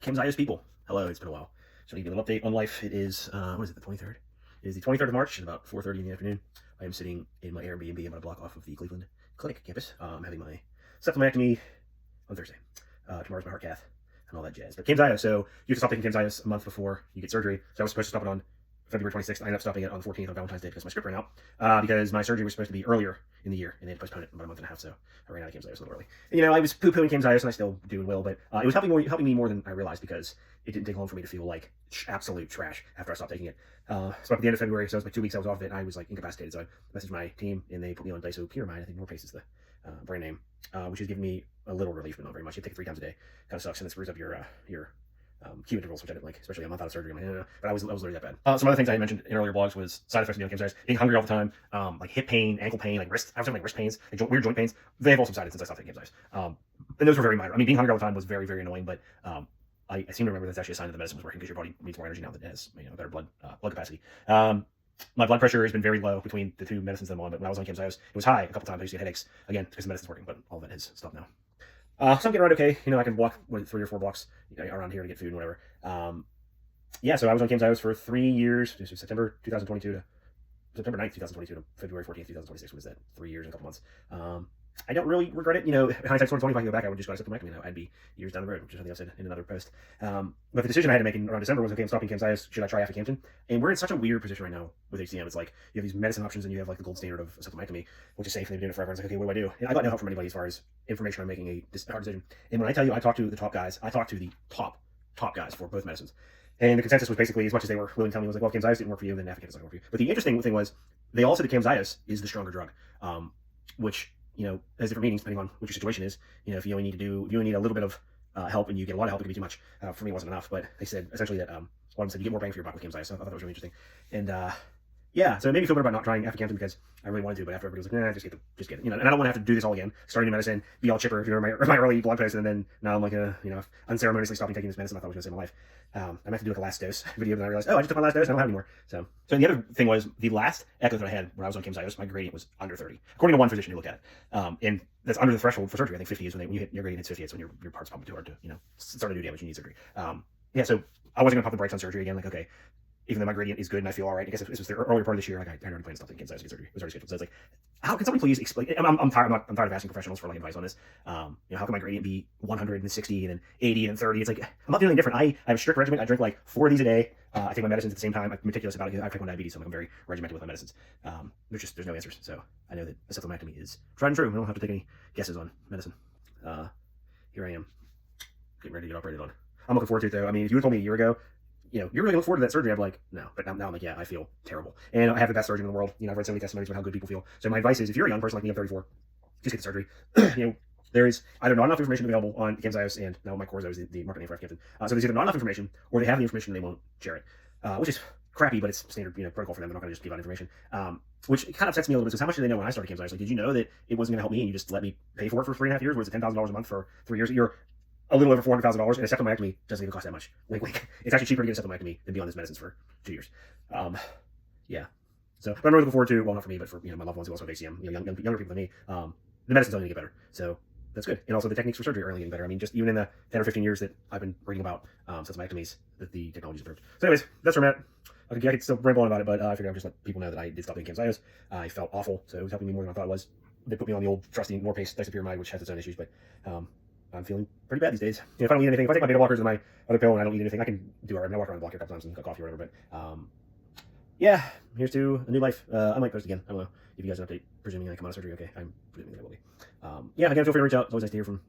Camzyos people, hello, it's been a while. So I need to give an update on life. It is, what is it, the 23rd? It is the 23rd of March at about 4:30 in the afternoon. I am sitting in my Airbnb. I'm about a block off of the Cleveland Clinic campus. I'm having my septal myectomy on Thursday. Tomorrow's my heart cath and all that jazz. But Camzyos, so you have to stop taking Camzyos a month before you get surgery. So I was supposed to stop it on February 26th. I ended up stopping it on the 14th on Valentine's Day because my script ran out. Because my surgery was supposed to be earlier in the year, and they had to postpone it about a month and a half, so I ran out of Camzyos a little early. And, you know, I was poo-pooing Camzyos, and I still do and will, but it was helping me more than I realized because it didn't take long for me to feel like absolute trash after I stopped taking it. So at the end of February, so it was like 2 weeks I was off of it, and I was like incapacitated. So I messaged my team, and they put me on disopyramide. I think Norpace is the brand name, which has given me a little relief, but not very much. You take it 3 times a day. Kind of sucks, and it screws up your Q intervals, which I didn't like, especially a month out of surgery. I'm like, but I was literally that bad. Some other things I mentioned in earlier blogs was side effects of doing Camzyos, being hungry all the time, like hip pain, ankle pain, like wrist. I was having like wrist pains, like weird joint pains. They have all subsided since I stopped taking Camzyos. And those were very minor. I mean, being hungry all the time was very, very annoying, but I seem to remember that's actually a sign that the medicine was working because your body needs more energy now that it has better blood capacity. My blood pressure has been very low between the 2 medicines that I'm on, but when I was on Camzyos, it was high a couple times. I used to get headaches again because the medicine's working, but all of that has stopped now. So I'm getting around okay. You know, I can walk 3 or 4 blocks around here to get food and whatever. Yeah, so I was on Camzyos for 3 years. This was September 2022 to September 9th, 2022 to February 14th, 2026. What is that? 3 years and a couple months. I don't really regret it. You know, hindsight 2020, if I can go back, I would just go to septal myectomy. I'd be years down the road, which is something I said in another post. But the decision I had to make around December was, okay, I'm stopping Camzyos. Should I try aficamten? And we're in such a weird position right now with HCM. It's like you have these medicine options and you have like the gold standard of septal myectomy, which is safe and they've been doing it forever. It's like, okay, what do I do? And I got no help from anybody as far as information on making a hard decision. And when I tell you I talked to the top guys, I talked to the top guys for both medicines. And the consensus was basically, as much as they were willing to tell me, was like, well, Camzyos didn't work for you, then aficamten's not going to work for you. But the interesting thing was, they all said that Camzyos is the stronger drug, which, you know, has different meanings depending on what your situation is. You know, if you only need a little bit of help and you get a lot of help, it can be too much. For me, it wasn't enough. But they said essentially that one of them said you get more bang for your buck with Camzyos. So I thought that was really interesting. And yeah, so it made me feel better about not trying aficamten because I really wanted to, but after everybody was like, nah, just get it. You know, and I don't want to have to do this all again, starting new medicine, be all chipper if you remember my early blog post, and then now I'm like, unceremoniously stopping taking this medicine I thought was going to save my life. I meant to do like a last dose video, then I realized, oh, I just took my last dose, I don't have any more. So the other thing was, the last echo that I had when I was on Camzyos, my gradient was under 30, according to one physician who looked at it. And that's under the threshold for surgery. I think 50 is when you hit your gradient hits 50, it's when your parts probably too hard to, start to do damage, you need surgery. Yeah, so I wasn't going to pop the brakes on surgery again, like, okay, even though my gradient is good and I feel all right, I guess this was the earlier part of this year, like I already planned to stop taking Camzyos surgery. It was already scheduled. So it's like, how can somebody please explain? I'm tired of asking professionals for like advice on this. How can my gradient be 160 and then 80 and 30? It's like, I'm not doing anything different. I have a strict regimen. I drink like 4 of these a day. I take my medicines at the same time. I'm meticulous about it. I take my diabetes, so I'm very regimented with my medicines. There's no answers. So I know that a septal myectomy is tried and true. I don't have to take any guesses on medicine. Here I am, getting ready to get operated on. I'm looking forward to it though. I mean, if you had told me a year ago, you're really looking forward to that surgery, I'd be like, no. But now I'm like, yeah, I feel terrible. And I have the best surgeon in the world. I've read so many testimonies about how good people feel. So my advice is, if you're a young person like me, I'm 34, just get the surgery. There is either not enough information available on Camzyos, and now my Corzo is the market name for aficamten. So there's either not enough information, or they have the information and they won't share it, which is crappy, but it's standard protocol for them. They're not going to just give out information. Which kind of upsets me a little bit, because how much did they know when I started Camzyos? Like, did you know that it wasn't going to help me and you just let me pay for it for 3.5 years? Was it $10,000 a month for 3 years? You're a little over $400,000, and a septal myectomy doesn't even cost that much. Wink. It's actually cheaper to get a septal myectomy than be on these medicines for 2 years. Yeah. So, but I'm really looking forward to, well, not for me, but for my loved ones who also have HCM, younger people than me. The medicine's only going to get better, so that's good. And also the techniques for surgery are only getting better. I mean, just even in the 10 or 15 years that I've been reading about septal myectomies, that the technology's improved. So, anyways, that's where I'm at. I could still ramble on about it, but I figured I would just let people know that I did stop taking Camzyos. I felt awful, so it was helping me more than I thought it was. They put me on the old trusty Norpace disopyramide, which has its own issues, but I'm feeling pretty bad these days. If I don't eat anything, if I take my beta blockers and my other pill and I don't eat anything, I can do all right. I walk around the block here a couple times and get coffee or whatever. But yeah, here's to a new life. I might post again. I don't know. Give you guys an update, presuming I come out of surgery okay. I'm presuming that I will be. Yeah, again, feel free to reach out. It's always nice to hear from